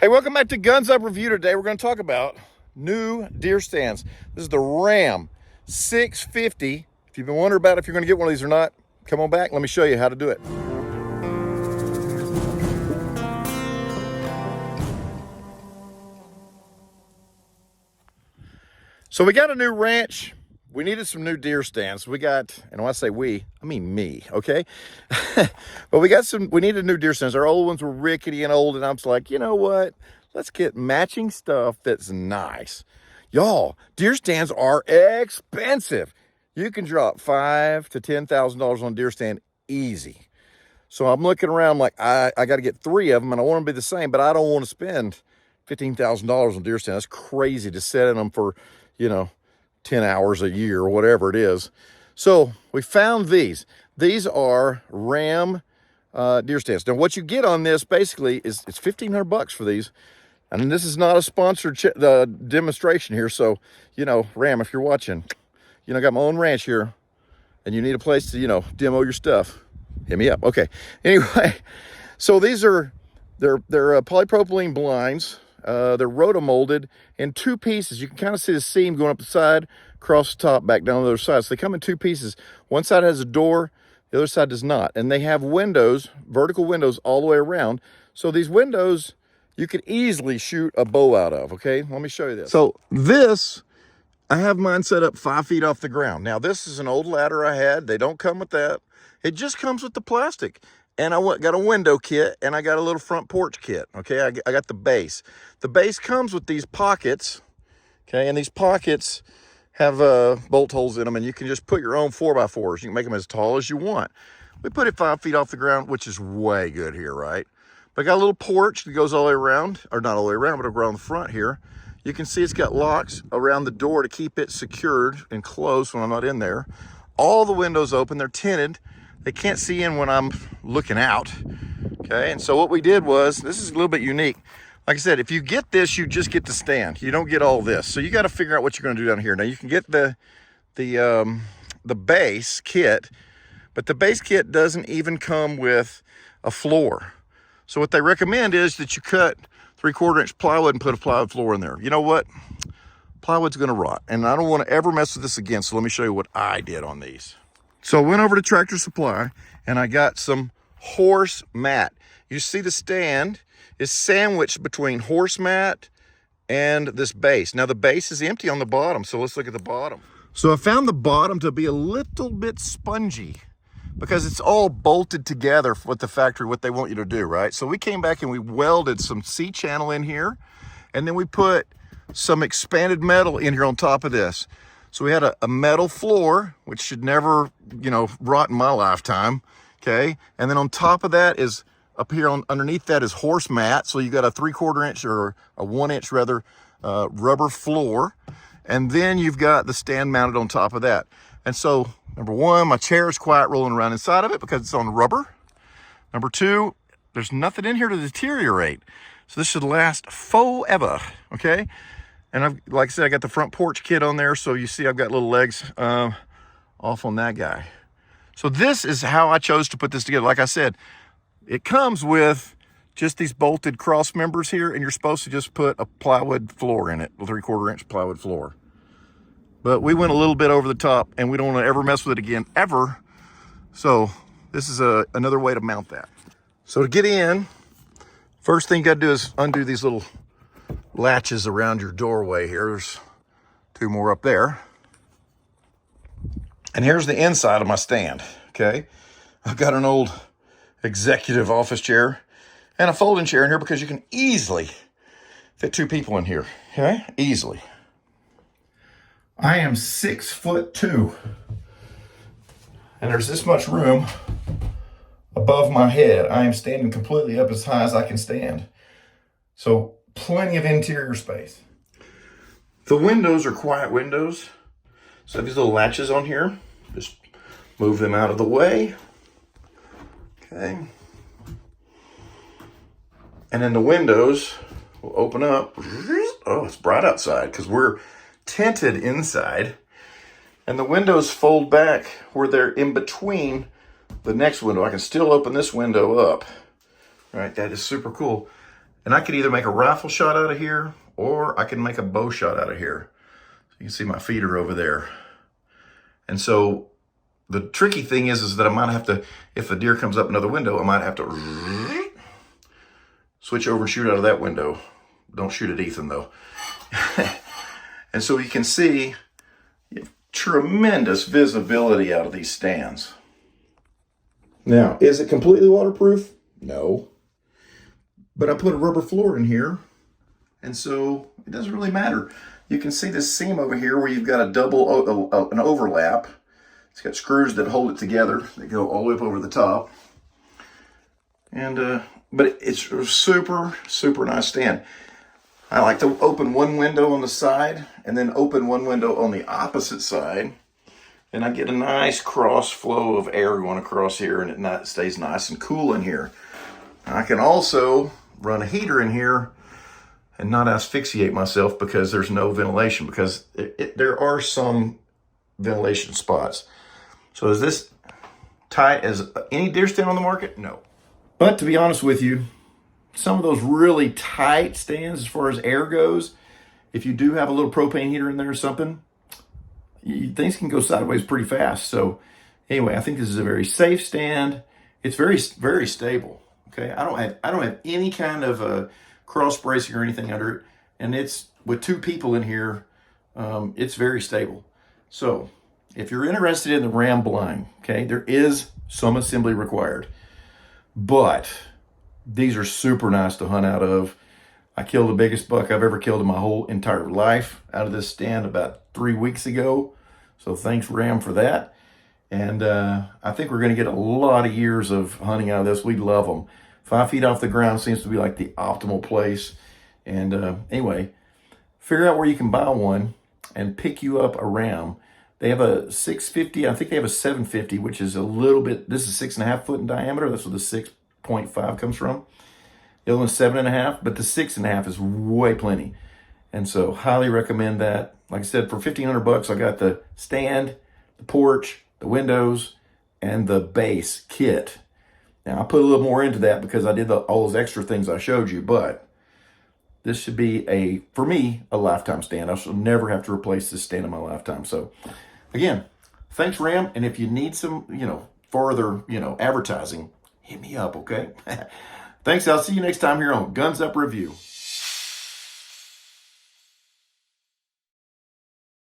Hey, welcome back to Guns Up Review. Today we're going to talk about new deer stands. This is the Ram 650. If you've been wondering about if you're going to get one of these or not, come on back. Let me show you how to do it. So we got a new ranch. We needed some new deer stands. We got, and when I say we, I mean me, okay? But we needed new deer stands. Our old ones were rickety and old, and I was like, you know what? Let's get matching stuff that's nice. Y'all, deer stands are expensive. You can drop $5,000 to $10,000 on a deer stand easy. So I'm looking around like, I got to get 3 of them, and I want them to be the same, but I don't want to spend $15,000 on deer stand. That's crazy to set in them for, 10 hours a year or whatever it is. So we found these. These are Ram deer stands. Now what you get on this basically is it's $1,500 for these. And this is not a sponsored demonstration here. So, Ram, if you're watching, got my own ranch here and you need a place to, demo your stuff, hit me up. Okay. Anyway, so these are, they're polypropylene blinds. They're roto-molded in 2 pieces. You can kind of see the seam going up the side, across the top, back down the other side. So they come in 2 pieces. One side has a door, the other side does not. And they have windows, vertical windows all the way around. So these windows, you could easily shoot a bow out of, okay? Let me show you this. So this, I have mine set up 5 feet off the ground. Now this is an old ladder I had. They don't come with that. It just comes with the plastic. And I got a window kit, and I got a little front porch kit, okay? I got the base. The base comes with these pockets, okay? And these pockets have bolt holes in them, and you can just put your own 4x4s. You can make them as tall as you want. We put it 5 feet off the ground, which is way good here, right? But I got a little porch that goes all the way around, or not all the way around, but around the front here. You can see it's got locks around the door to keep it secured and closed when I'm not in there. All the windows open, they're tinted. They can't see in when I'm looking out, okay? And so what we did was, this is a little bit unique. Like I said, if you get this, you just get the stand. You don't get all this. So you got to figure out what you're going to do down here. Now you can get the base kit, but the base kit doesn't even come with a floor. So what they recommend is that you cut 3/4 inch plywood and put a plywood floor in there. You know what? Plywood's going to rot, and I don't want to ever mess with this again. So let me show you what I did on these. So I went over to Tractor Supply and I got some horse mat. You see the stand is sandwiched between horse mat and this base. Now the base is empty on the bottom, so let's look at the bottom. So I found the bottom to be a little bit spongy because it's all bolted together with the factory, what they want you to do, right? So we came back and we welded some C-channel in here, and then we put some expanded metal in here on top of this. So we had a metal floor, which should never, rot in my lifetime, okay? And then on top of that is, up here underneath that is horse mat. So you got a 3/4 inch or a 1 inch rather, rubber floor. And then you've got the stand mounted on top of that. And so, number 1, my chair is quiet rolling around inside of it because it's on rubber. Number 2, there's nothing in here to deteriorate. So this should last forever, okay? And like I said, I got the front porch kit on there. So you see I've got little legs off on that guy. So this is how I chose to put this together. Like I said, it comes with just these bolted cross members here, and you're supposed to just put a plywood floor in it, a 3/4 inch plywood floor. But we went a little bit over the top, and we don't want to ever mess with it again, ever. So this is another way to mount that. So to get in, first thing you got to do is undo these little latches around your doorway here. There's 2 more up there. And here's the inside of my stand, okay? I've got an old executive office chair and a folding chair in here because you can easily fit 2 people in here, okay? Easily. I am 6'2", and there's this much room above my head. I am standing completely up as high as I can stand. So plenty of interior space. The windows are quiet windows. So these little latches on here, just move them out of the way. Okay. And then the windows will open up. Oh, it's bright outside because we're tinted inside. And the windows fold back where they're in between the next window. I can still open this window up. Right, that is super cool. And I could either make a rifle shot out of here, or I can make a bow shot out of here. So you can see my feeder over there. And so the tricky thing is that I might have to, if the deer comes up another window, I might have to switch over and shoot out of that window. Don't shoot at Ethan though. And so you can see you have tremendous visibility out of these stands. Now, is it completely waterproof? No. But I put a rubber floor in here, and so it doesn't really matter. You can see this seam over here where you've got a an overlap. It's got screws that hold it together. They go all the way up over the top. And but it's a super, super nice stand. I like to open one window on the side and then open one window on the opposite side. And I get a nice cross flow of air going across here, and it stays nice and cool in here. I can also run a heater in here and not asphyxiate myself because there's no ventilation, because there are some ventilation spots. So is this tight as any deer stand on the market? No. But to be honest with you, some of those really tight stands as far as air goes, if you do have a little propane heater in there or something, things can go sideways pretty fast. So anyway, I think this is a very safe stand. It's very, very stable. Okay, I don't have any kind of cross bracing or anything under it, and it's with two people in here. It's very stable. So if you're interested in the ram blind, okay, there is some assembly required, but these are super nice to hunt out of. I killed the biggest buck I've ever killed in my whole entire life out of this stand about 3 weeks ago. So thanks, Ram, for that. And I think we're going to get a lot of years of hunting out of this. We love them. 5 feet off the ground seems to be like the optimal place. And anyway, figure out where you can buy one and pick you up a ram. They have a 650. I think they have a 750, which is a little bit, this is 6.5 foot in diameter. That's where the 6.5 comes from. The other one's 7.5, but the 6.5 is way plenty. And so highly recommend that. Like I said, for $1,500, I got the stand, the porch, the windows, and the base kit. Now, I put a little more into that because I did all those extra things I showed you, but this should be, for me, a lifetime stand. I shall never have to replace this stand in my lifetime. So, again, thanks, Ram. And if you need some, further, advertising, hit me up, okay? Thanks. I'll see you next time here on Guns Up Review.